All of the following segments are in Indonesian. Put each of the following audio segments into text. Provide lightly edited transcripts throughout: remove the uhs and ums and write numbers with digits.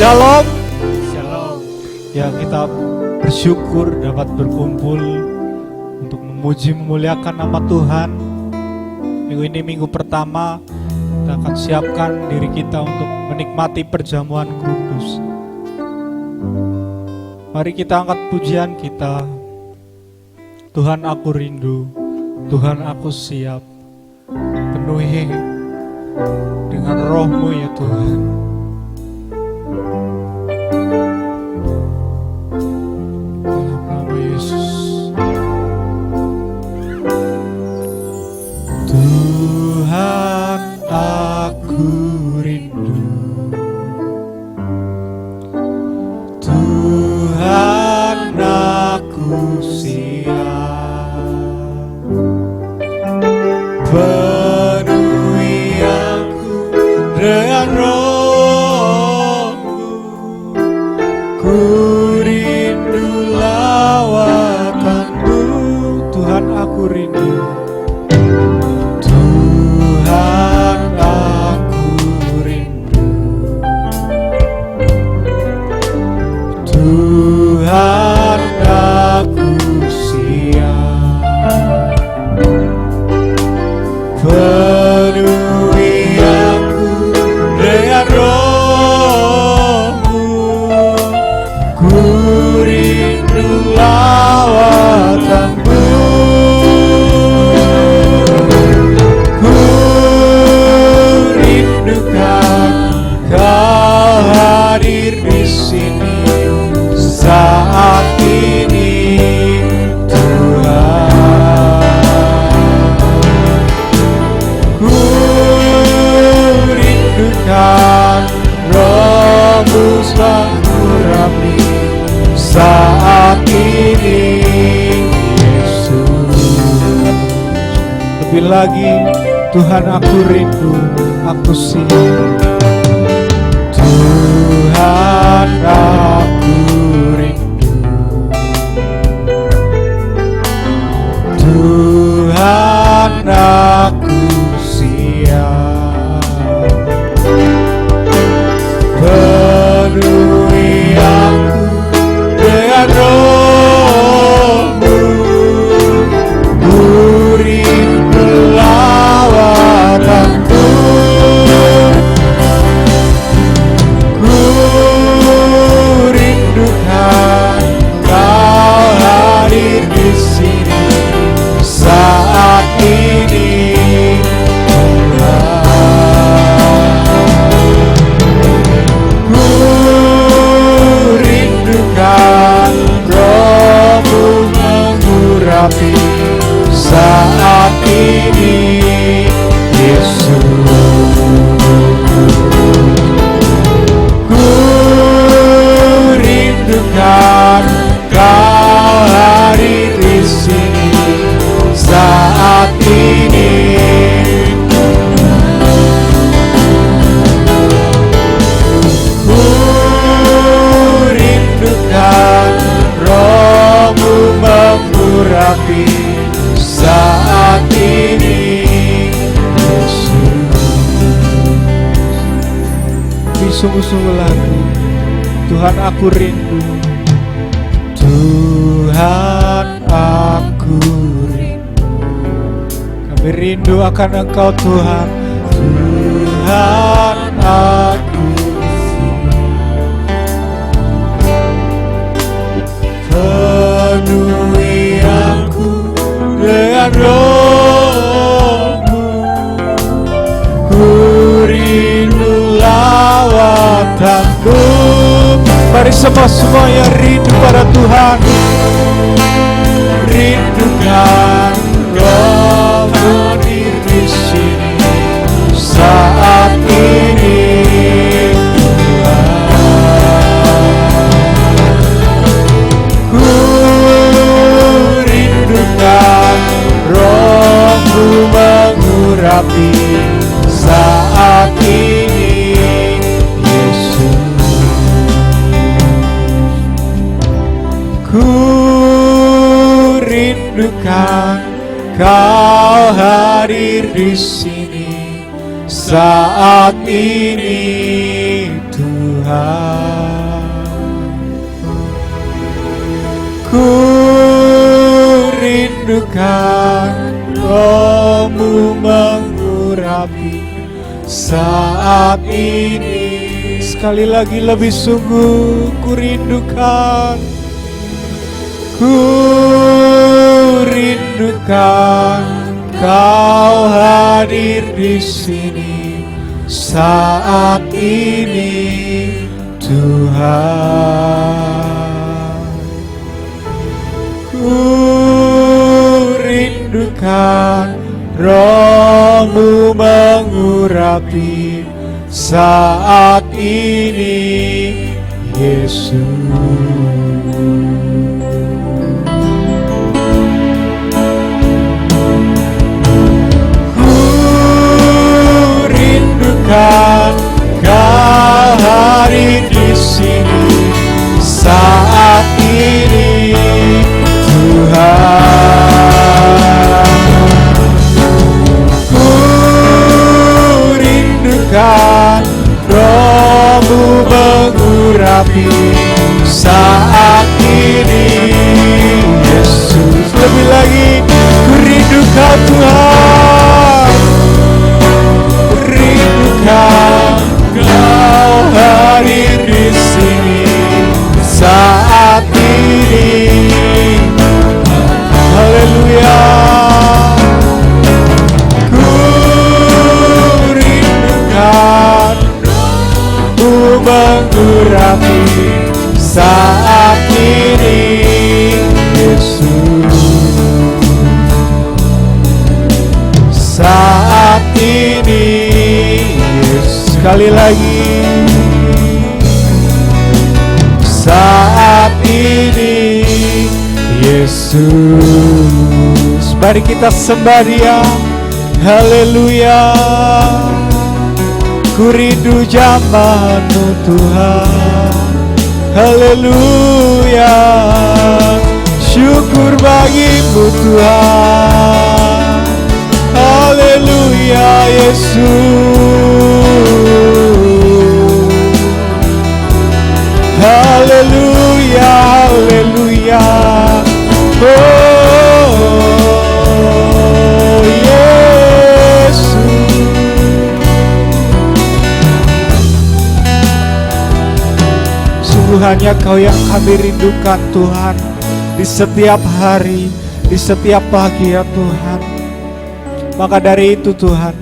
Shalom. Shalom. Ya, kita bersyukur dapat berkumpul untuk memuji memuliakan nama Tuhan. Minggu ini minggu pertama, kita akan siapkan diri kita untuk menikmati perjamuan kudus. Mari kita angkat pujian kita. Tuhan, aku rindu, Tuhan, aku siap. Penuhi dengan roh-Mu ya Tuhan. Dalam nama Yesus. Tuhan, aku rindu, Tuhan, aku siap. Penuhi aku dengan roh-Mu, ku rindu lawatan-Mu. Tuhan, aku rindu, Tuhan, aku rindu, Tuhan, aku siap. Penuhi aku dengan roh-Mu, ku rindu lawatan-Mu. Ku rindukan Kau hadir di sini saat ini, Tuhan. Ku rindukan Roh-Mu mengurapi saat ini, Yesus. Lebih lagi, Tuhan, aku rindu, aku siap. Tuhan, aku rindu, Tuhan, aku siap. Penuhi aku dengan roh-Mu, ku rindu lawatan-Mu. Ku rindukan Kau hadir di sini saat ini, Tuhan. Ku rindukan Roh-Mu mengurapi saat ini, Yesus. Ku rindukan Kau hadir di sini saat ini. Ku rindukan Roh-Mu mengurapi saat ini, Yesus. Sungguh-sungguh lagu, Tuhan, aku rindu, Tuhan, aku rindu. Kami rindu akan Engkau, Tuhan. Tuhan, aku penuhi aku dengan roh-Mu, ku rindu lawatan-Mu. Mari semua yang rindu pada Tuhan, rindukan Roh-Mu hadir di sini saat ini, Tuhan. Ku rindukan Roh-Mu mengurapi saat ini, Yesus. Ku rindukan Kau hadir di sini saat ini, Tuhan. rindukan Roh-Mu mengurapi saat ini. Sekali lagi lebih sungguh ku rindukan, ku rindukan Kau hadir di sini saat ini Tuhan. Ku rindukan Roh-Mu mengurapi saat ini Yesus. Kau hadir di sini saat ini Tuhan. Ku rindukan Roh-Mu mengurapi saat ini Yesus. Lebih lagi ku rindukan Tuhan, Kau hadir di sini saat ini. Haleluya. Ku rindukan Roh-Mu mengurapi saat ini Yesus. Saat ini sekali lagi saat ini Yesus. Mari kita sembah Dia. Haleluya. Ku rindu jamanu Tuhan. Haleluya. Syukur bagimu Tuhan. Haleluya Yesus. Haleluya, haleluya. Oh Yesus. Sungguh hanya Kau yang kami rindukan Tuhan, di setiap hari, di setiap pagi ya Tuhan. Maka dari itu Tuhan,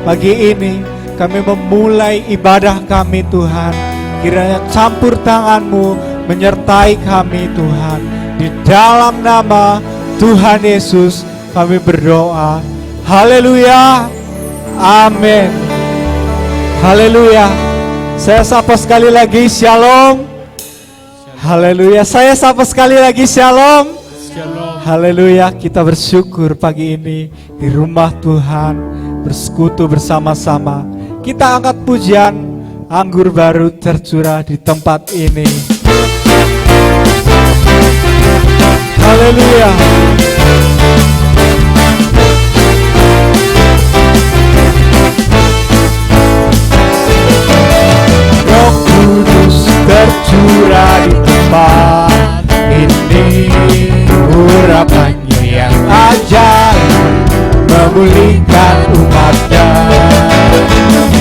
pagi ini kami memulai ibadah kami Tuhan. Kiranya campur tangan-Mu menyertai kami Tuhan. Di dalam nama Tuhan Yesus kami berdoa. Haleluya. Amin. Haleluya. Saya sapa sekali lagi Shalom. Haleluya. Saya sapa sekali lagi Shalom. Haleluya. Kita bersyukur pagi ini di rumah Tuhan bersekutu bersama-sama. Kita angkat pujian Anggur Baru tercurah di tempat ini. Haleluya. Roh Kudus tercurah di tempat ini. Urapannya yang ajaib memulihkan umatnya.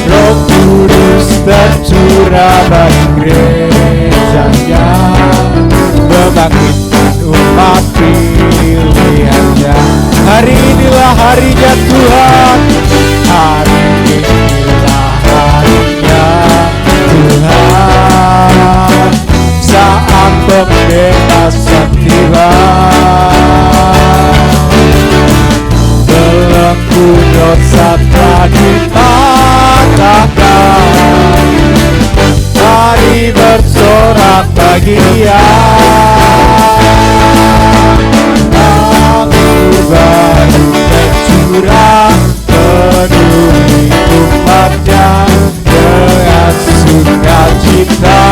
Roh Kudus tercurah bagi gerejanya, membangkitkan umat pilihannya. Hari inilah harinya Tuhan. Hari inilah harinya Tuhan. Saat pembebasan tiba, belenggu dosa telah dipatahkan. Mari bersorak bagi Dia. Anggur baru tercurah penuhi umatnya dengan sukacita.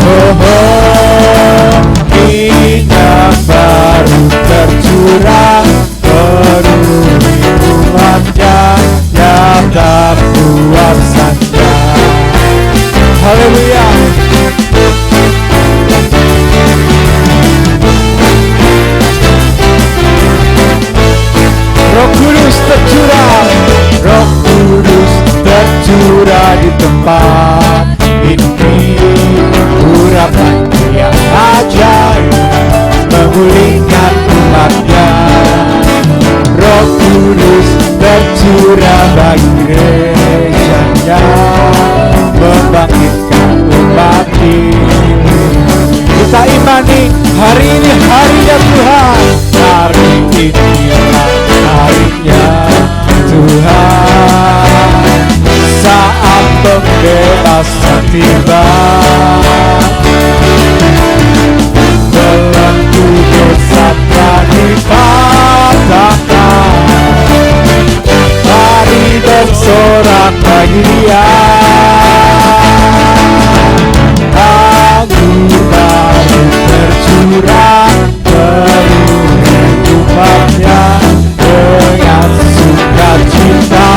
Oh, oh, minyak baru tercurah penuhi umatnya yang tak puasanya. Haleluya. tempat ini. Urapan yang ajaib memulihkan umatnya. Roh Kudus tercurah bagi gerejanya, membangkitkan umat ini. Kita imani hari ini harinya Tuhan, hari inilah harinya Tuhan. Saat pembebasan tiba, belenggu dosa telah dipatahkan. Mari bersorak bagi Dia. Anggur baru tercurah penuhi umatnya dengan sukacita.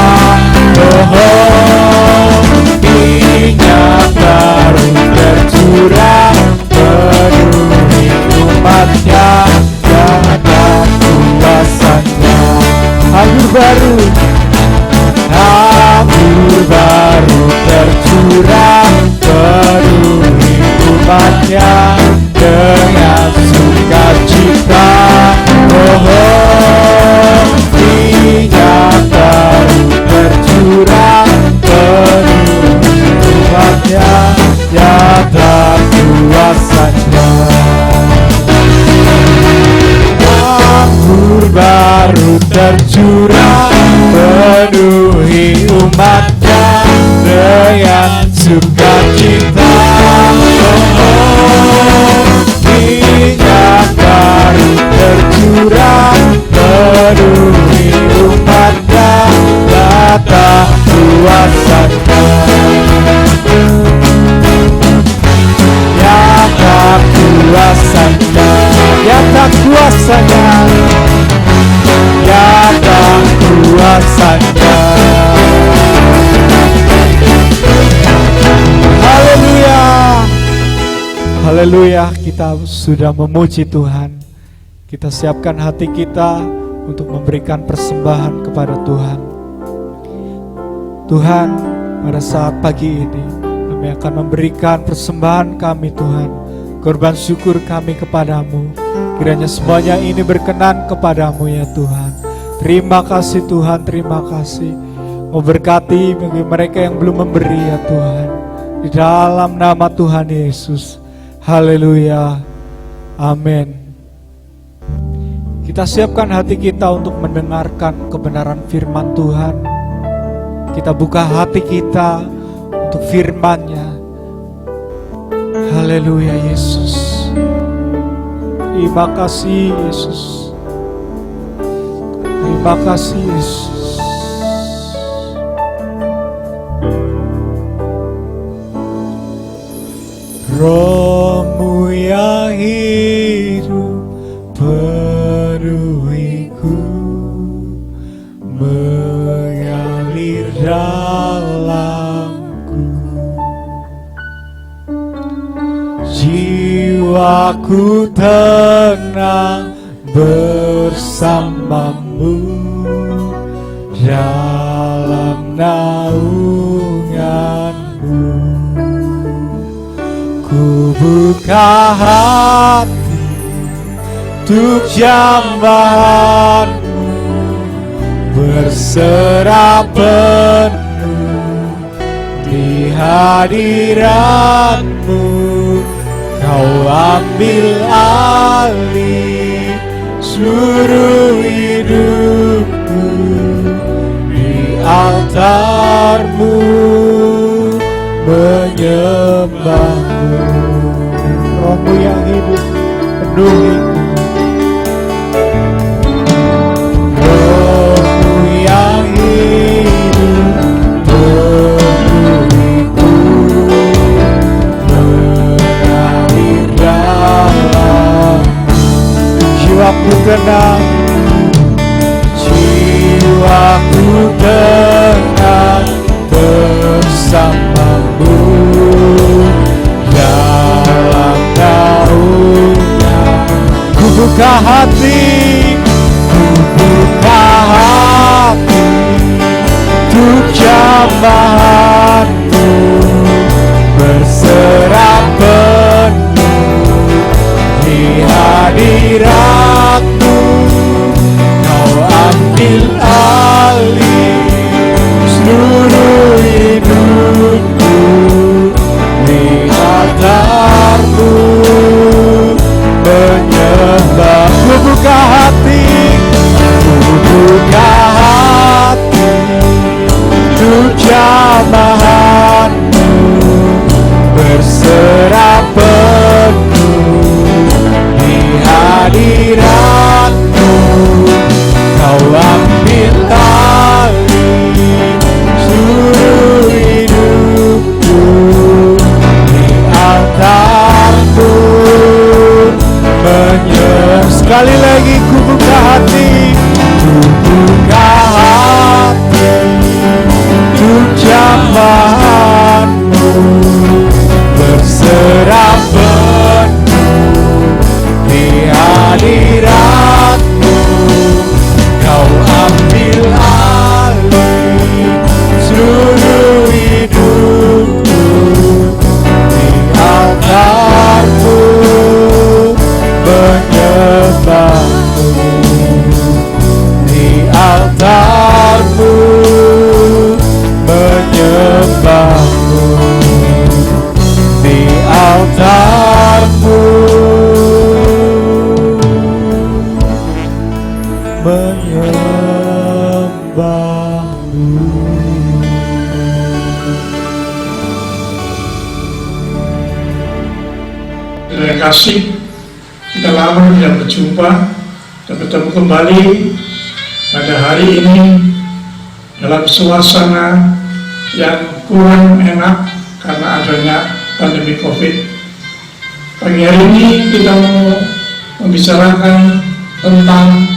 Minyak baru tercurah penuhi umatnya dengan kuasanya. Anggur baru tercurah penuhi umatnya dengan sukacita. Minyak baru tercurah penuhi umatnya, nyata kuasanya. Anggur baru tercurah penuhi umatnya dengan sukacita. Minyak baru tercurah penuhi umatnya, nyata kuasanya. Nyata kuasanya, nyata kuasanya, nyata kuasanya. Haleluya, haleluya. Kita sudah memuji Tuhan. Kita siapkan hati kita untuk memberikan persembahan kepada Tuhan. Tuhan, pada saat pagi ini kami akan memberikan persembahan kami Tuhan, korban syukur kami kepadamu. Kiranya semuanya ini berkenan kepadamu ya Tuhan. Terima kasih Tuhan, terima kasih. Memberkati bagi mereka yang belum memberi ya Tuhan, di dalam nama Tuhan Yesus. Haleluya, amin. Kita siapkan hati kita untuk mendengarkan kebenaran firman Tuhan. Kita buka hati kita untuk firman-Nya. Haleluya Yesus. Terima kasih Yesus. Terima kasih Yesus. Roh-Mu yang hidup penuhiku, mengalir dalamku. Jiwaku tenang bersamamu dalam naunganmu. Ku buka hati untuk jambahanmu, berserah penuh di hadiratmu. Kau ambil alih seluruh hidupku, di altarmu menyembahmu. Roh-Mu yang hidup penuhi, Roh-Mu yang hidup penuhiku, mengalir dalam jiwaku tenang, jiwaku tenang bersamamu dalam naungan. Ku buka hati, ku buka hati untuk jambahanmu, kasih, kita lama tidak berjumpa dan bertemu kembali pada hari ini dalam suasana yang kurang enak karena adanya pandemi COVID. Pagi hari ini kita mau membicarakan tentang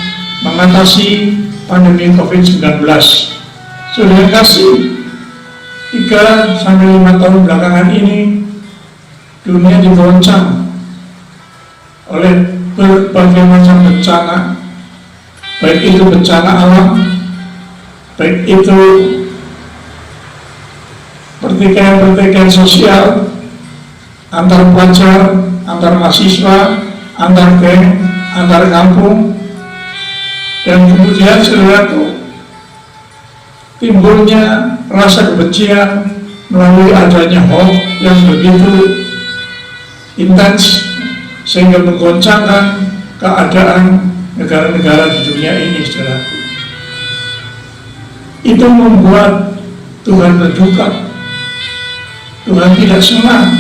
mengatasi pandemi COVID-19. Sudah kasih 3-5 tahun belakangan ini dunia digoncang oleh berbagai macam bencana, baik itu bencana alam, baik itu pertikaian sosial antar pelajar, antar mahasiswa, antar geng, antar kampung, dan kemudian saudaraku, timbulnya rasa kebencian melalui adanya hoax yang begitu intens sehingga menggoncangkan keadaan negara-negara di dunia ini, saudaraku. Itu membuat Tuhan berduka. Tuhan tidak senang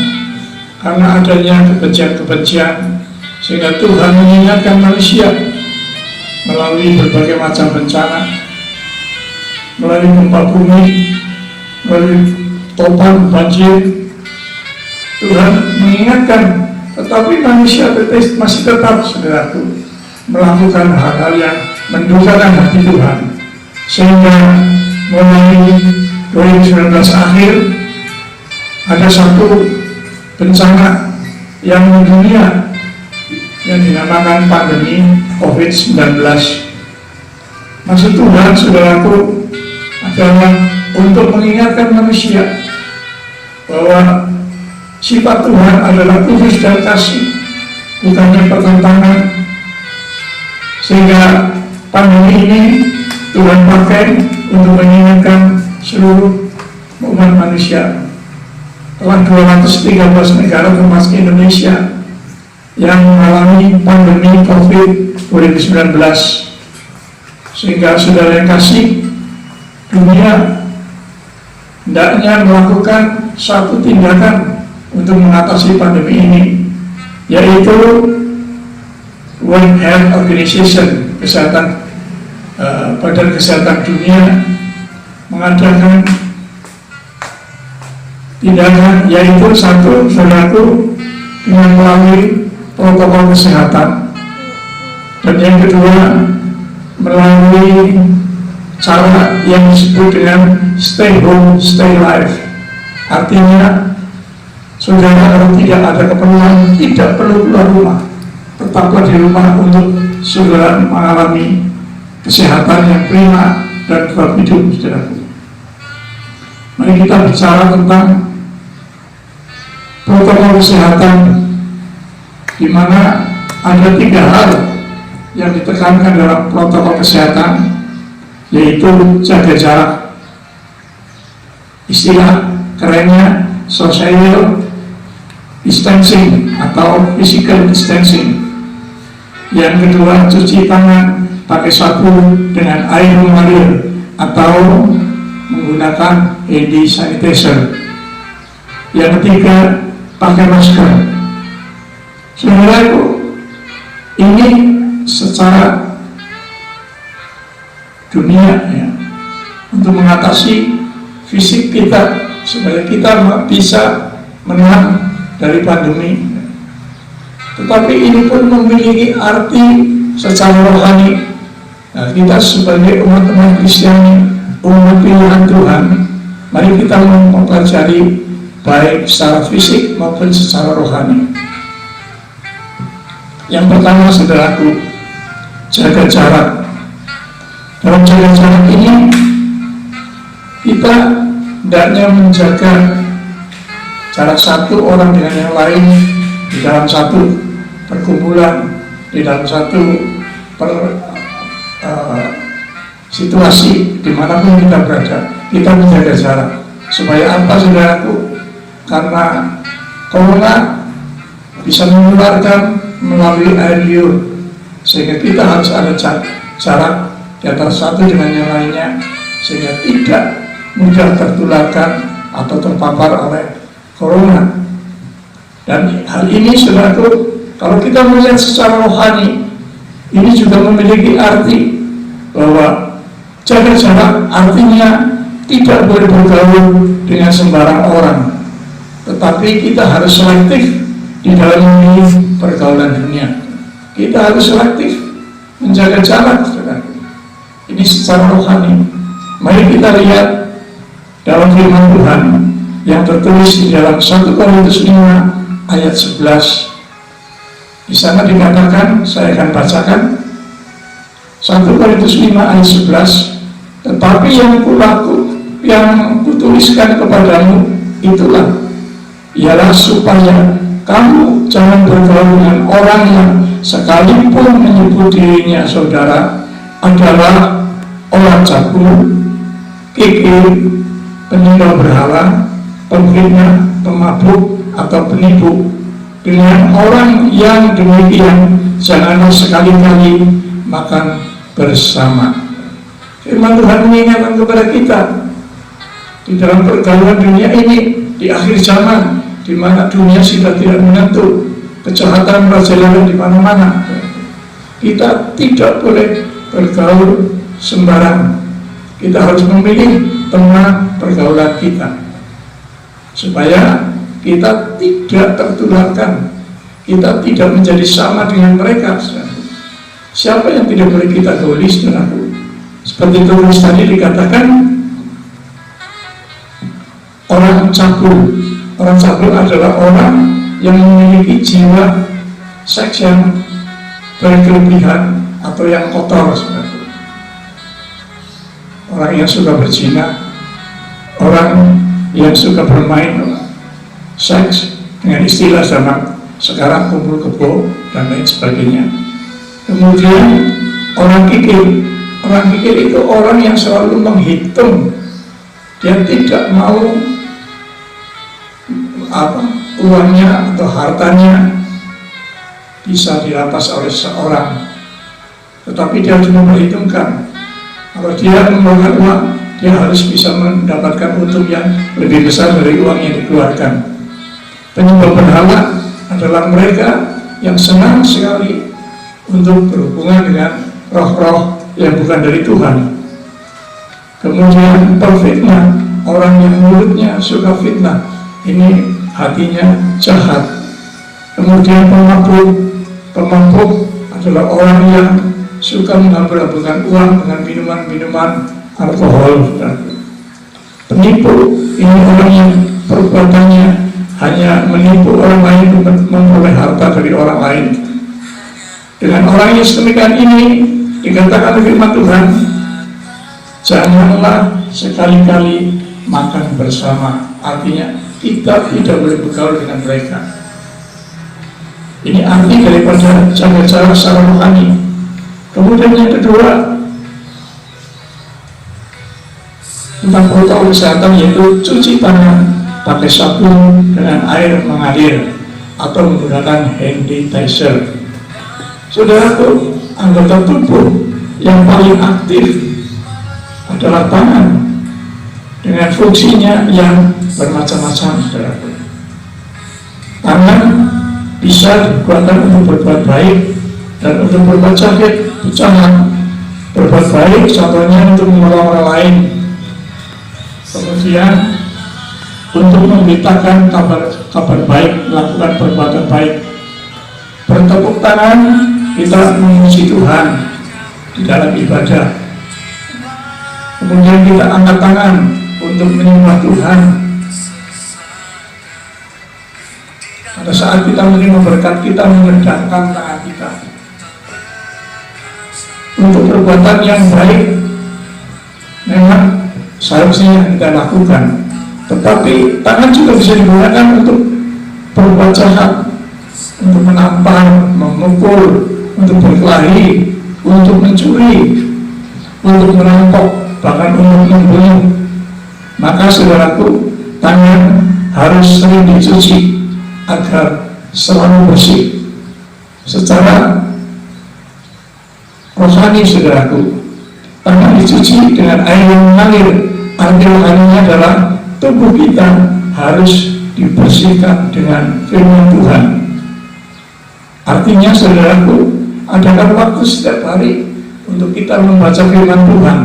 karena adanya kebencian-kebencian, sehingga Tuhan mengingatkan manusia melalui berbagai macam bencana, melalui gempa bumi, melalui topan banjir. Tuhan mengingatkan, tetapi manusia masih tetap, saudaraku, melakukan hal-hal yang mendukakan hati Tuhan, sehingga mulai 2019 akhir ada satu bencana yang mendunia yang dinamakan pandemi COVID-19. Maksud Tuhan, saudaraku, adalah untuk mengingatkan manusia bahwa sifat Tuhan adalah kudus dan kasih, bukannya pertentangan. Sehingga pandemi ini Tuhan pakai untuk mengingatkan seluruh umat manusia. Telah 213 negara termasuk Indonesia yang mengalami pandemi COVID-19. Sehingga saudara yang kasih, dunia hendaknya melakukan satu tindakan untuk mengatasi pandemi ini, yaitu World Health Organization, Badan Kesehatan Dunia, mengadakan tindakan, yaitu satu, saudaraku, dengan melalui protokol kesehatan, dan yang kedua melalui cara yang disebut dengan stay home, stay life. Artinya, saudara kalau tidak ada keperluan, tidak perlu keluar rumah, tetaplah di rumah untuk saudara mengalami kesehatan yang prima dan tetap hidup, saudaraku. Mari kita bicara tentang protokol kesehatan, di mana ada 3 hal yang ditekankan dalam protokol kesehatan, yaitu jaga jarak, istilah kerennya social distancing atau physical distancing. Yang kedua, cuci tangan pakai sabun dengan air mengalir atau menggunakan hand sanitizer. Yang ketiga, pakai masker. Saudaraku, ini secara dunia ya, untuk mengatasi fisik kita supaya kita bisa menang dari pandemi. Tetapi ini pun memiliki arti secara rohani. Nah, kita sebagai umat-umat Kristiani, umat pilihan Tuhan, mari kita mempelajari baik secara fisik maupun secara rohani. Yang pertama, saudaraku, jaga jarak. Dalam jaga jarak ini, kita hendaknya menjaga jarak satu orang dengan yang lain di dalam satu perkumpulan, di dalam satu situasi dimanapun kita berada. Kita menjaga jarak. Supaya apa, saudaraku? Karena corona bisa menularkan melalui air liur, sehingga kita harus ada jarak di antara satu dengan yang lainnya, sehingga tidak mudah tertularkan atau terpapar oleh corona. Dan hal ini, saudaraku, Kalau kita melihat secara rohani, ini juga memiliki arti bahwa jaga jarak artinya tidak boleh bergaul dengan sembarang orang, tetapi kita harus selektif di dalam memilih pergaulan dunia. Kita harus selektif menjaga jarak, saudara. Ini secara rohani. Mari kita lihat dalam firman Tuhan yang tertulis di dalam 1 Korintus 5 ayat 11. Di sana dikatakan, saya akan bacakan 1 Korintus 5 ayat 11. Tetapi yang kutuliskan kepadamu itulah, ialah supaya kamu jangan bergaul dengan orang yang sekalipun menyebut dirinya saudara adalah orang cabul, kikir, penyembah berhala, pemfitnah, pemabuk, atau penipu. Dengan orang yang demikian janganlah sekali-kali makan bersama. Firman Tuhan mengingatkan kepada kita di dalam pergaulan dunia ini, di akhir zaman, di mana dunia sudah tidak menentu, kejahatan merajalela di mana-mana. Kita tidak boleh bergaul sembarang. Kita harus memilih teman pergaulan kita supaya kita tidak tertularkan, kita tidak menjadi sama dengan mereka. Siapa yang tidak boleh kita gauli, saudaraku? Seperti terus tadi dikatakan, orang cabul. Orang cabul adalah orang yang memiliki jiwa seks yang berkelebihan atau yang kotor, saudaraku. Orang yang suka berzina, orang yang suka bermain seks dengan istilah zaman sekarang, kumpul kebo dan lain sebagainya. Kemudian orang kikir. Orang kikir itu orang yang selalu menghitung, dia tidak mau uangnya atau hartanya bisa dirampas oleh seorang, tetapi dia cuma memperhitungkan kalau dia mengeluarkan uang, dia harus bisa mendapatkan untung yang lebih besar dari uang yang dikeluarkan. Penyembah berhala adalah mereka yang senang sekali untuk berhubungan dengan roh-roh yang bukan dari Tuhan. Kemudian pemfitnah, orang yang mulutnya suka fitnah, ini hatinya jahat. Kemudian pemabuk adalah orang yang suka menghambur-hamburkan uang dengan minuman-minuman alkohol. Penipu, ini orang yang perbuatannya hanya menipu orang lain untuk memperoleh harta dari orang lain. Dengan orang yang sedemikian ini dikatakan oleh firman Tuhan, janganlah sekali-kali makan bersama. Artinya kita tidak boleh bergaul dengan mereka. Ini arti daripada jaga jarak secara rohani. Kemudian yang kedua, tentang protokol kesehatan, yaitu cuci tangan pakai sabun dengan air mengalir atau menggunakan hand sanitizer. Saudaraku, anggota tubuh yang paling aktif adalah tangan dengan fungsinya yang bermacam-macam, saudaraku. Tangan bisa digunakan untuk berbuat baik dan untuk berbuat jahat, pecahan. Berbuat baik contohnya untuk menolong orang lain, kemudian untuk memberitakan kabar baik, melakukan perbuatan baik. Bertepuk tangan, kita memuji Tuhan di dalam ibadah. Kemudian kita angkat tangan untuk menyembah Tuhan. Pada saat kita menerima berkat, kita mengerjakan tangan kita untuk perbuatan yang baik. Memang seharusnya kita lakukan, tetapi tangan juga bisa digunakan untuk berbuat jahat, untuk menampar, memukul, untuk berkelahi, untuk mencuri, untuk merampok, bahkan untuk membunuh. Maka saudaraku, tangan harus sering dicuci agar selalu bersih. Secara rohani, saudaraku, tangan dicuci dengan air yang mengalir. Arti rohaninya adalah tubuh kita harus dibersihkan dengan firman Tuhan. Artinya saudaraku, adakan waktu setiap hari untuk kita membaca firman Tuhan,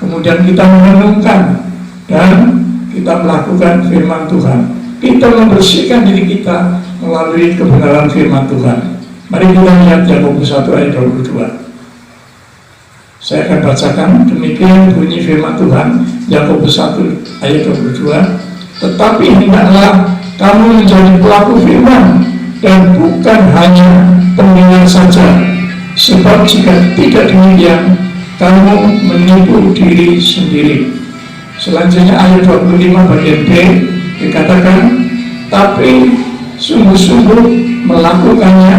kemudian kita merenungkan dan kita melakukan firman Tuhan. Kita membersihkan diri kita melalui kebenaran firman Tuhan. Mari kita lihat Yakobus 1 ayat 22. Saya akan bacakan, demikian bunyi firman Tuhan, Yakobus 1 ayat 22. Tetapi hendaklah kamu menjadi pelaku firman dan bukan hanya pendengar saja, sebab jika tidak demikian kamu menipu diri sendiri. Selanjutnya ayat 25 bagian B dikatakan, tapi sungguh-sungguh melakukannya,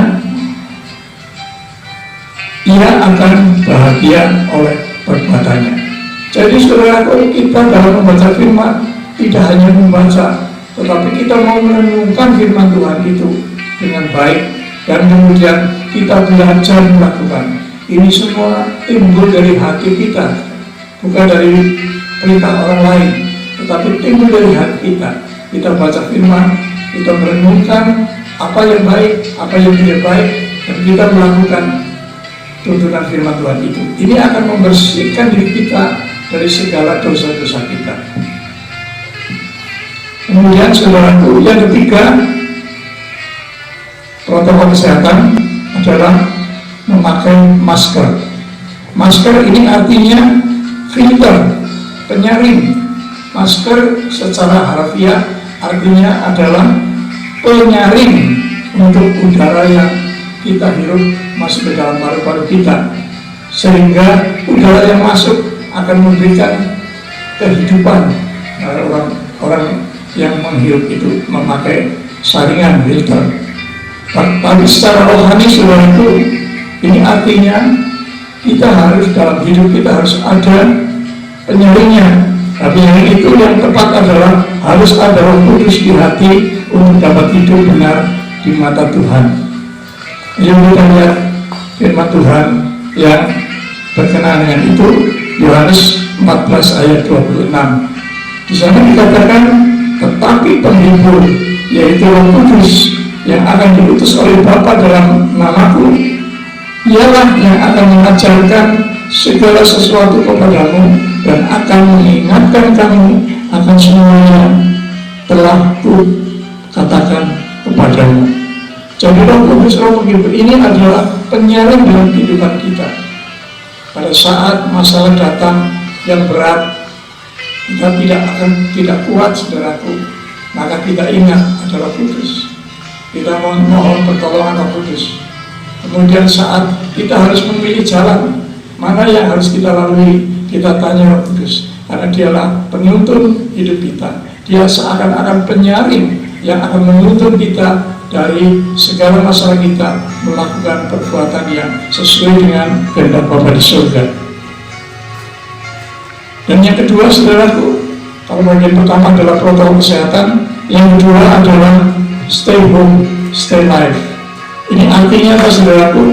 ia akan bahagia oleh perbuatannya. Jadi saudaraku, kita dalam membaca firman tidak hanya membaca, tetapi kita mau merenungkan firman Tuhan itu dengan baik, dan kemudian kita belajar melakukan. Ini semua timbul dari hati kita, bukan dari perintah orang lain, tetapi timbul dari hati kita. Kita baca firman, kita merenungkan apa yang baik, apa yang tidak baik, dan kita melakukan tuntunan firman Tuhan itu. Ini akan membersihkan diri kita dari segala dosa-dosa kita. Kemudian saudaraku, yang ketiga, protokol kesehatan adalah memakai masker. Masker ini artinya filter, penyaring. Masker secara harfiah artinya adalah penyaring untuk udara yang kita hirup masuk ke dalam paru-paru kita, sehingga udara yang masuk akan memberikan kehidupan. Orang yang menghirup itu memakai saringan filter. Tapi secara rohani saudaraku, ini artinya kita harus, dalam hidup kita harus ada penyaringnya. Tapi yang itu yang tepat adalah harus ada Roh Kudus di hati untuk dapat hidup benar di mata Tuhan. Yang kita lihat firman Tuhan yang berkenaan dengan itu, Yohanes 14 ayat 26. Di sana dikatakan, tetapi penghibur, yaitu Roh Kudus yang akan diutus oleh Bapa dalam namaku, ialah yang akan mengajarkan segala sesuatu kepadamu dan akan mengingatkan kamu akan semuanya telah kukatakan kepadamu. Jadi Roh Kudus, Roh Penghibur ini adalah penyaring dalam kehidupan kita. Pada saat masalah datang yang berat, kita tidak kuat saudaraku, maka kita ingat ada Roh Kudus. Kita mohon pertolongan Roh Kudus. Kemudian saat kita harus memilih jalan mana yang harus kita lalui, kita tanya Roh Kudus, karena dialah penuntun hidup kita. Dia seakan-akan penyaring yang akan menuntun kita dari segala masalah kita melakukan perbuatan yang sesuai dengan kehendak Bapa di surga. Dan yang kedua saudaraku, kalau bagian pertama adalah protokol kesehatan, yang kedua adalah stay home, stay life. Ini artinya saudaraku,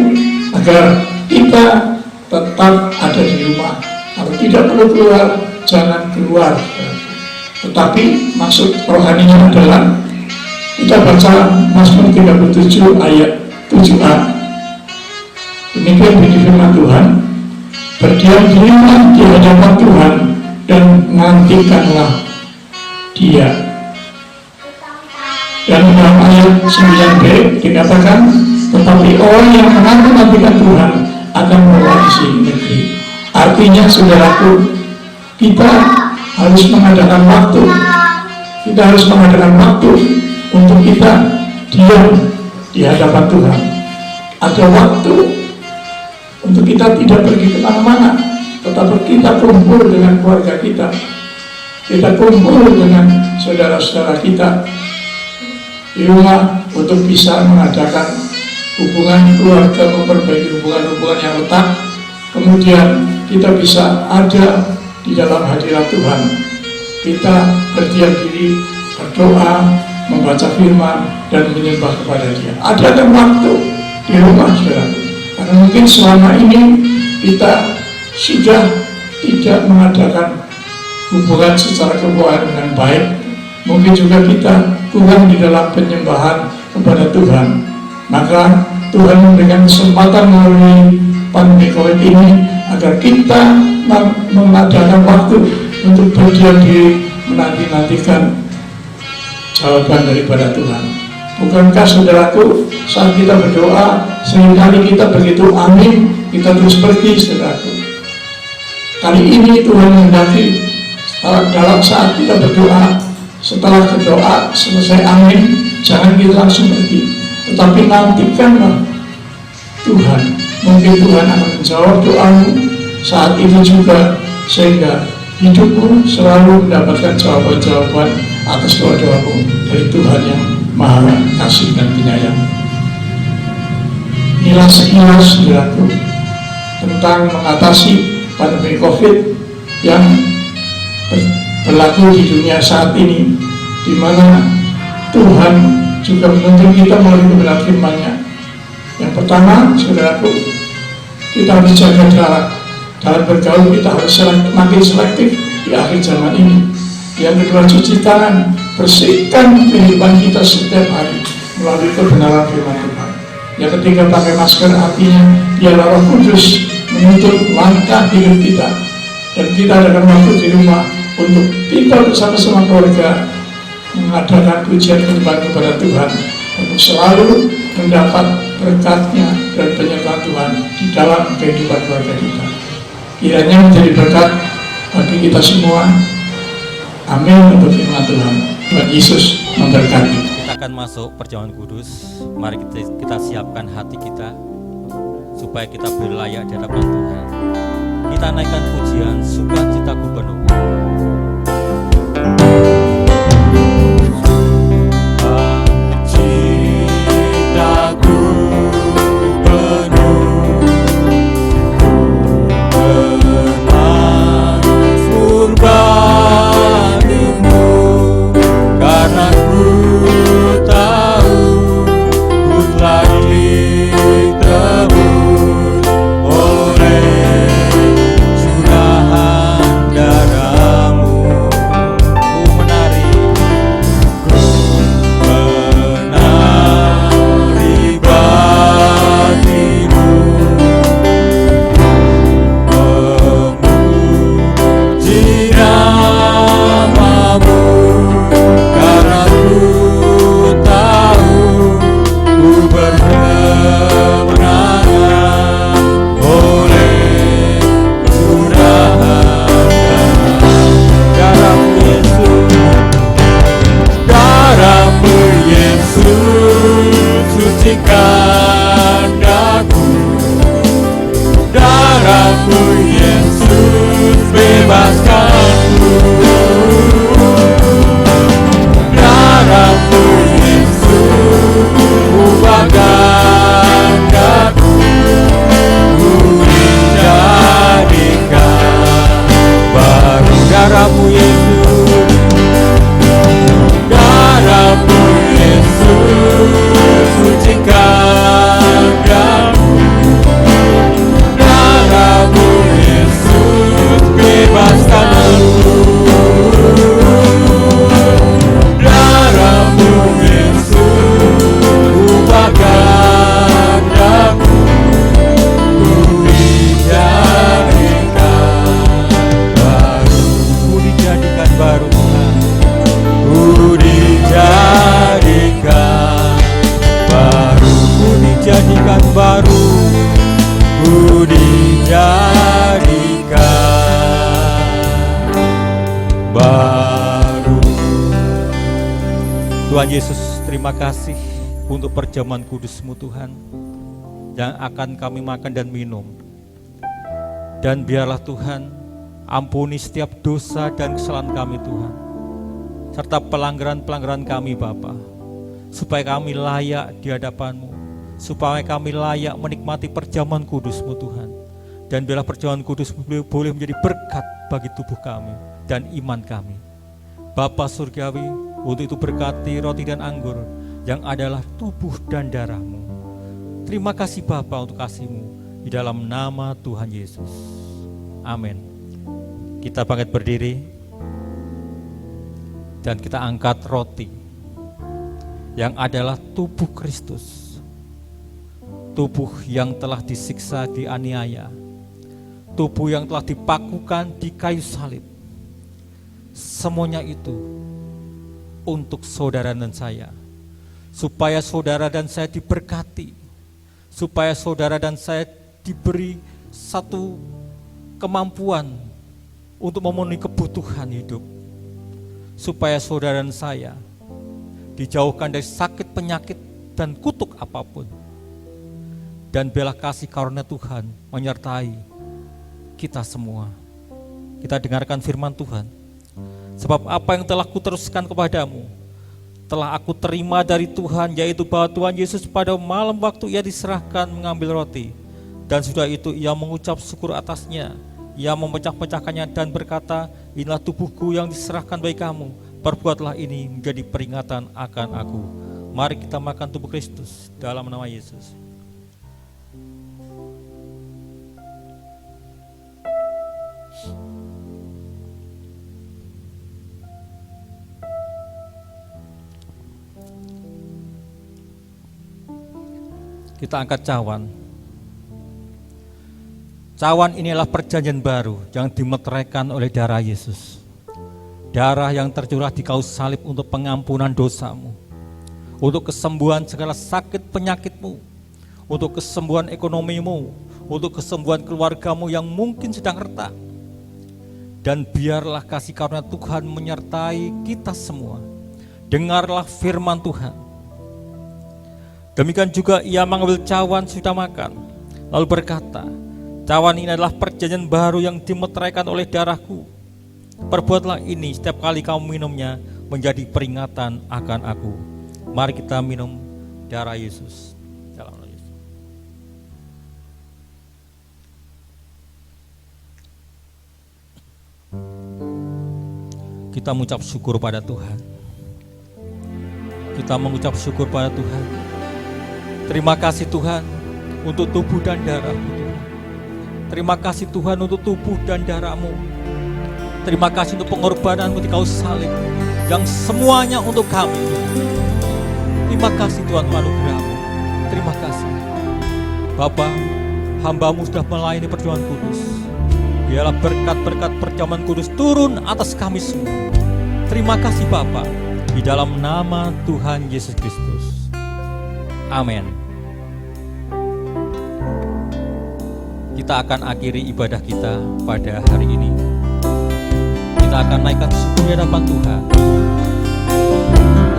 agar kita tetap ada di rumah. Kalau tidak perlu keluar, jangan keluar. Tetapi maksud rohaninya adalah kita baca Mazmur 37 ayat 7a. Demikian bunyi firman Tuhan, berdiam dirilah di hadapan Tuhan dan nantikanlah Dia. Dan dalam ayat 9b dikatakan, tetapi orang yang menanti-nantikan Tuhan akan mewarisi negeri. Artinya saudaraku, kita harus mengadakan waktu. Kita harus mengadakan waktu untuk kita diam di hadapan Tuhan. Ada waktu untuk kita tidak pergi kemana-mana, tetapi kita kumpul dengan keluarga kita. Kita kumpul dengan saudara-saudara kita di rumah untuk bisa mengadakan hubungan keluarga, memperbaiki hubungan-hubungan yang retak. Kemudian kita bisa ada di dalam hadirat Tuhan. Kita berdiam diri, berdoa, membaca firman, dan menyembah kepada Dia. Ada waktu di rumah saudara. Karena mungkin selama ini kita sudah tidak mengadakan hubungan secara keluarga dengan baik. Mungkin juga kita kurang di dalam penyembahan kepada Tuhan. Maka Tuhan memberikan kesempatan melalui pandemi COVID ini agar kita mengadakan waktu untuk berdiam diri menanti-nantikan jawaban daripada Tuhan. Bukankah saudaraku, saat kita berdoa, seringkali kita begitu amin, kita terus pergi saudaraku. Kali ini Tuhan menghendaki dalam saat kita berdoa, setelah berdoa selesai amin, jangan kita langsung pergi, tetapi nantikanlah Tuhan. Mungkin Tuhan akan menjawab doamu saat itu juga, sehingga hidupmu selalu mendapatkan jawaban-jawaban atas doa-doamu dari Tuhan yang Maha Kasih dan Penyayang. Inilah sekilas saudaraku tentang mengatasi pandemi COVID yang berlaku di dunia saat ini, di mana Tuhan juga menuntun kita melalui kebenaran firman-Nya. Yang pertama, saudaraku, kita harus jaga jarak. Dalam bergaul kita harus makin selektif di akhir zaman ini. Yang kedua, cuci tangan, bersihkan kehidupan kita setiap hari melalui kebenaran firman Tuhan. Yang ketiga, pakai masker, artinya biarlah Roh Kudus menuntun langkah hidup kita, dan kita adakan waktu di rumah untuk kita bersama-sama keluarga mengadakan pujian penyembahan kepada Tuhan, untuk selalu mendapat berkat-Nya dan penyertaan Tuhan di dalam kehidupan keluarga kita. Kiranya menjadi berkat bagi kita semua. Amin untuk firman Tuhan. Tuhan Yesus memberkati. Kita akan masuk perjamuan kudus. Mari kita siapkan hati kita supaya kita berlayak di hadapan Tuhan. Kita naikkan pujian sukacitaku penuh. Tuhan Yesus, terima kasih untuk perjamuan kudus-Mu Tuhan yang akan kami makan dan minum. Dan biarlah Tuhan ampuni setiap dosa dan kesalahan kami Tuhan, serta pelanggaran-pelanggaran kami Bapa, supaya kami layak di hadapan-Mu, supaya kami layak menikmati perjamuan kudus-Mu Tuhan. Dan biarlah perjamuan kudus boleh menjadi berkat bagi tubuh kami dan iman kami. Bapa Surgawi, untuk itu berkati roti dan anggur yang adalah tubuh dan darah-Mu. Terima kasih Bapa untuk kasih-Mu, di dalam nama Tuhan Yesus. Amin. Kita bangkit berdiri dan kita angkat roti yang adalah tubuh Kristus tubuh yang telah disiksa, dianiaya, tubuh yang telah dipakukan di kayu salib. Semuanya itu untuk saudara dan saya, supaya saudara dan saya diberkati, supaya saudara dan saya diberi satu kemampuan untuk memenuhi kebutuhan hidup, supaya saudara dan saya dijauhkan dari sakit, penyakit, dan kutuk apapun. Dan belah kasih karunia Tuhan menyertai kita semua. Kita dengarkan firman Tuhan. Sebab apa yang telah kuteruskan kepadamu telah aku terima dari Tuhan, yaitu bahwa Tuhan Yesus pada malam waktu ia diserahkan mengambil roti, dan sudah itu ia mengucap syukur atasnya, ia memecah-pecahkannya dan berkata, inilah tubuhku yang diserahkan bagi kamu, perbuatlah ini menjadi peringatan akan aku. Mari kita makan tubuh Kristus dalam nama Yesus. Kita angkat cawan. Cawan inilah perjanjian baru yang dimeteraikan oleh darah Yesus. Darah yang tercurah di kayu salib untuk pengampunan dosamu, untuk kesembuhan segala sakit penyakitmu, untuk kesembuhan ekonomimu, untuk kesembuhan keluargamu yang mungkin sedang retak. Dan biarlah kasih karunia Tuhan menyertai kita semua. Dengarlah firman Tuhan. Demikian juga ia mengambil cawan sudah makan, lalu berkata, cawan ini adalah perjanjian baru yang dimeteraikan oleh darahku. Perbuatlah ini setiap kali kamu minumnya menjadi peringatan akan aku. Mari kita minum darah Yesus. Dalam nama Yesus. Kita mengucap syukur pada Tuhan. Kita mengucap syukur pada Tuhan. Terima kasih Tuhan untuk tubuh dan darah-Mu Tuhan. Terima kasih Tuhan untuk tubuh dan darah-Mu. Terima kasih untuk pengorbanan-Mu di kayu salib yang semuanya untuk kami Tuhan. Terima kasih Tuhan untuk anugerah-Mu. Terima kasih Bapa, hamba-Mu sudah melayani perjamuan kudus. Biarlah berkat-berkat perjamuan kudus turun atas kami semua. Terima kasih Bapa, di dalam nama Tuhan Yesus Kristus. Amin. Kita akan akhiri ibadah kita pada hari ini. Kita akan naikkan syukur di hadapan Tuhan.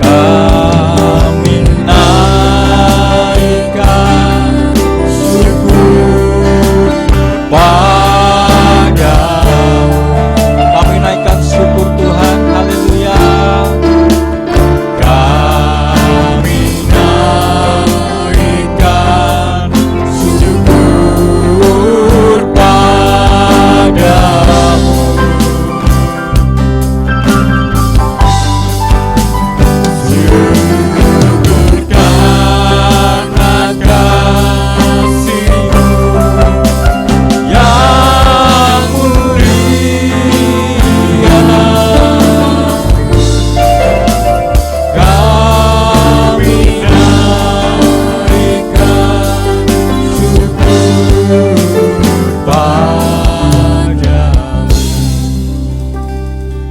Kami naikkan syukur padamu. Kami naikkan syukur Tuhan. Haleluya.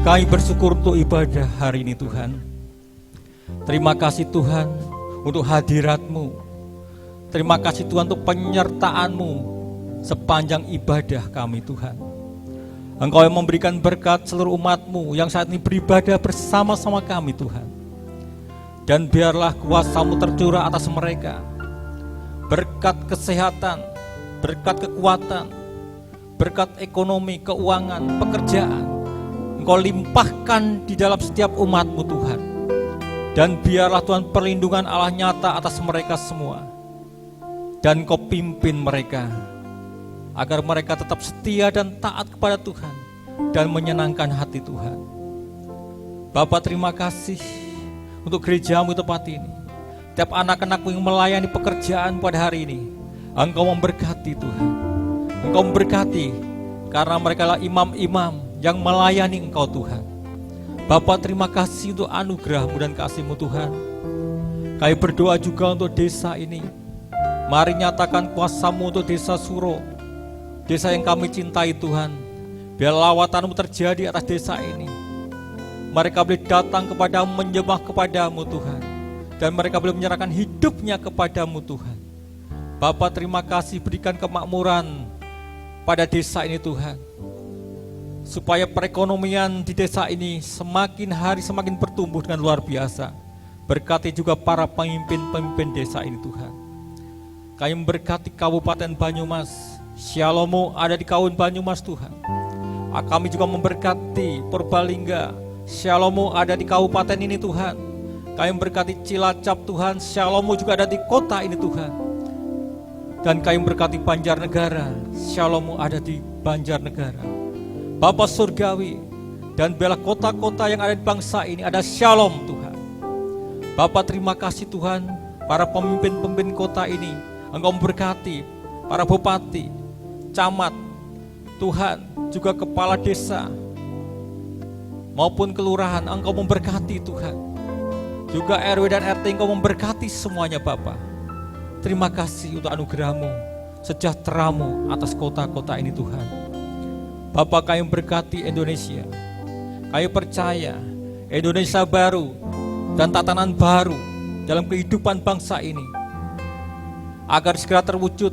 Kami bersyukur untuk ibadah hari ini Tuhan. Terima kasih Tuhan untuk hadirat-Mu. Terima kasih Tuhan untuk penyertaan-Mu sepanjang ibadah kami Tuhan. Engkau yang memberikan berkat seluruh umat-Mu yang saat ini beribadah bersama-sama kami Tuhan. Dan biarlah kuasa-Mu tercurah atas mereka. Berkat kesehatan, berkat kekuatan, berkat ekonomi, keuangan, pekerjaan. Engkau limpahkan di dalam setiap umat-Mu Tuhan. Dan biarlah Tuhan perlindungan Allah nyata atas mereka semua. Dan Engkau pimpin mereka agar mereka tetap setia dan taat kepada Tuhan dan menyenangkan hati Tuhan. Bapa, terima kasih untuk gereja-Mu di tempat ini. Tiap anak-anak-Mu yang melayani pekerjaan pada hari ini, Engkau memberkati Tuhan. Engkau memberkati karena mereka adalah imam-imam yang melayani Engkau Tuhan. Bapa, terima kasih untuk anugerah-Mu dan kasih-Mu Tuhan. Kami berdoa juga untuk desa ini. Mari nyatakan kuasa-Mu untuk desa Suro, desa yang kami cintai Tuhan. Biar lawatan-Mu terjadi atas desa ini. Mereka boleh datang kepadamu, menyembah kepadamu Tuhan. Dan mereka boleh menyerahkan hidupnya kepadamu Tuhan. Bapa, terima kasih, berikan kemakmuran pada desa ini Tuhan. Supaya perekonomian di desa ini semakin hari semakin bertumbuh dengan luar biasa. Berkati juga para pemimpin-pemimpin desa ini Tuhan. Kami memberkati Kabupaten Banyumas. Shalom-Mu ada di Kabupaten Banyumas Tuhan. Kami juga memberkati Purbalingga. Shalom-Mu ada di kabupaten ini Tuhan. Kami memberkati Cilacap Tuhan. Shalom-Mu juga ada di kota ini Tuhan. Dan kami memberkati Banjarnegara. Shalom-Mu ada di Banjarnegara. Bapa Surgawi, dan bela kota-kota yang ada di bangsa ini ada shalom Tuhan. Bapa, terima kasih Tuhan, para pemimpin-pemimpin kota ini, Engkau memberkati para bupati, camat, Tuhan, juga kepala desa, maupun kelurahan, Engkau memberkati Tuhan. Juga RW dan RT Engkau memberkati semuanya Bapa. Terima kasih untuk anugerah-Mu, sejahtera-Mu atas kota-kota ini Tuhan. Bapa, kami berkati Indonesia. Kami percaya Indonesia baru dan tatanan baru dalam kehidupan bangsa ini agar segera terwujud.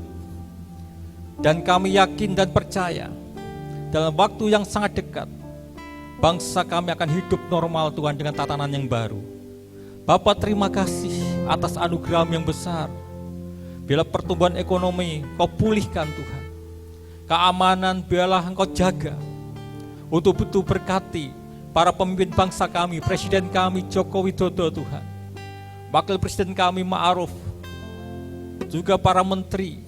Dan kami yakin dan percaya dalam waktu yang sangat dekat bangsa kami akan hidup normal Tuhan dengan tatanan yang baru. Bapa, terima kasih atas anugerah-Mu yang besar. Bila pertumbuhan ekonomi Kau pulihkan Tuhan. Keamanan biarlah Engkau jaga. Untuk betul berkati para pemimpin bangsa kami, Presiden kami Joko Widodo Tuhan, Wakil Presiden kami Ma'ruf, juga para menteri,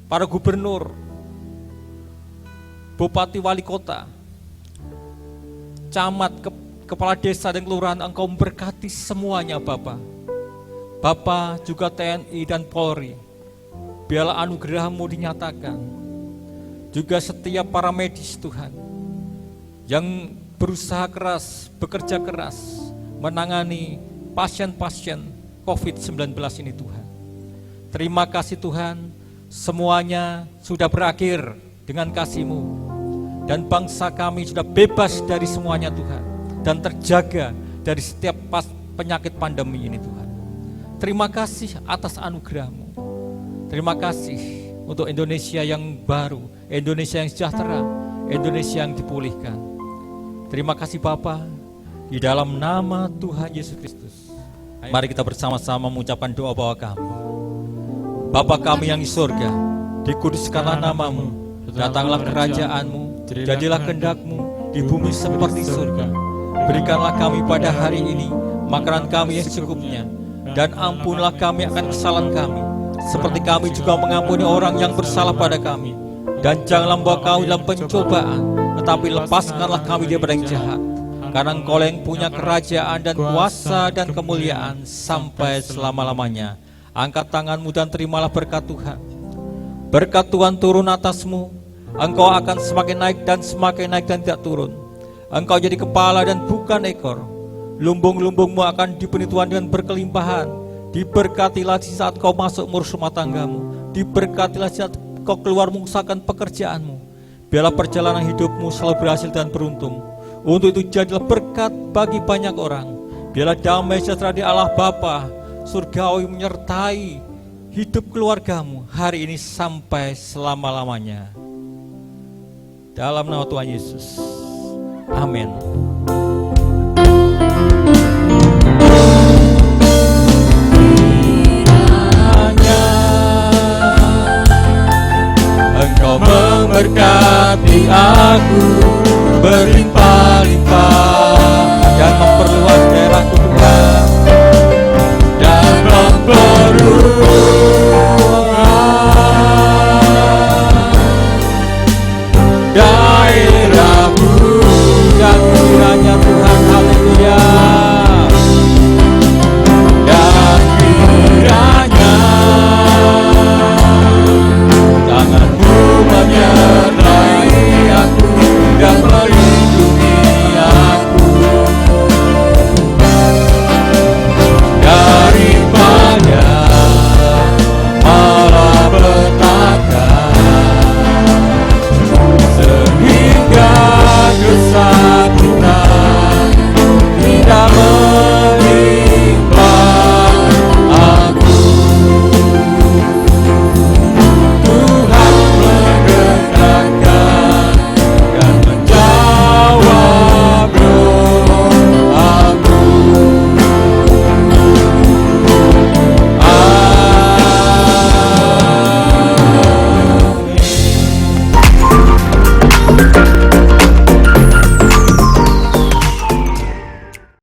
para gubernur, bupati, wali kota, camat, kepala desa dan kelurahan. Engkau memberkati semuanya Bapa. Bapa, juga TNI dan Polri, biarlah anugerah-Mu dinyatakan. Juga setiap para medis Tuhan yang berusaha keras, bekerja keras menangani pasien-pasien COVID-19 ini Tuhan. Terima kasih Tuhan, semuanya sudah berakhir dengan kasih-Mu. Dan bangsa kami sudah bebas dari semuanya Tuhan. Dan terjaga dari setiap penyakit pandemi ini Tuhan. Terima kasih atas anugerah-Mu. Terima kasih untuk Indonesia yang baru, Indonesia yang sejahtera, Indonesia yang dipulihkan. Terima kasih Bapa, di dalam nama Tuhan Yesus Kristus. Mari kita bersama-sama mengucapkan doa Bapa kami. Bapa kami yang di surga, dikuduskanlah nama-Mu, datanglah kerajaan-Mu, jadilah kehendak-Mu di bumi seperti surga. Berikanlah kami pada hari ini makanan kami yang secukupnya, dan ampunlah kami akan kesalahan kami, seperti kami juga mengampuni orang yang bersalah pada kami. Dan janganlah membawa kami dalam pencobaan, tetapi lepaskanlah kami daripada yang jahat. Karena Engkau yang punya kerajaan dan kuasa dan kemuliaan sampai selama-lamanya. Angkat tanganmu dan terimalah berkat Tuhan. Berkat Tuhan turun atasmu. Engkau akan semakin naik dan tidak turun. Engkau jadi kepala dan bukan ekor. Lumbung-lumbungmu akan dipenuhi Tuhan dengan berkelimpahan. Diberkatilah di saat kau masuk ngurus rumah tanggamu. Diberkatilah di saat kau keluar mengusahakan pekerjaanmu. Biarlah perjalanan hidupmu selalu berhasil dan beruntung. Untuk itu jadilah berkat bagi banyak orang. Biarlah damai sejahtera di Allah Bapa surgawi menyertai hidup keluargamu hari ini sampai selama-lamanya. Dalam nama Tuhan Yesus. Amin. Engkau memberkati aku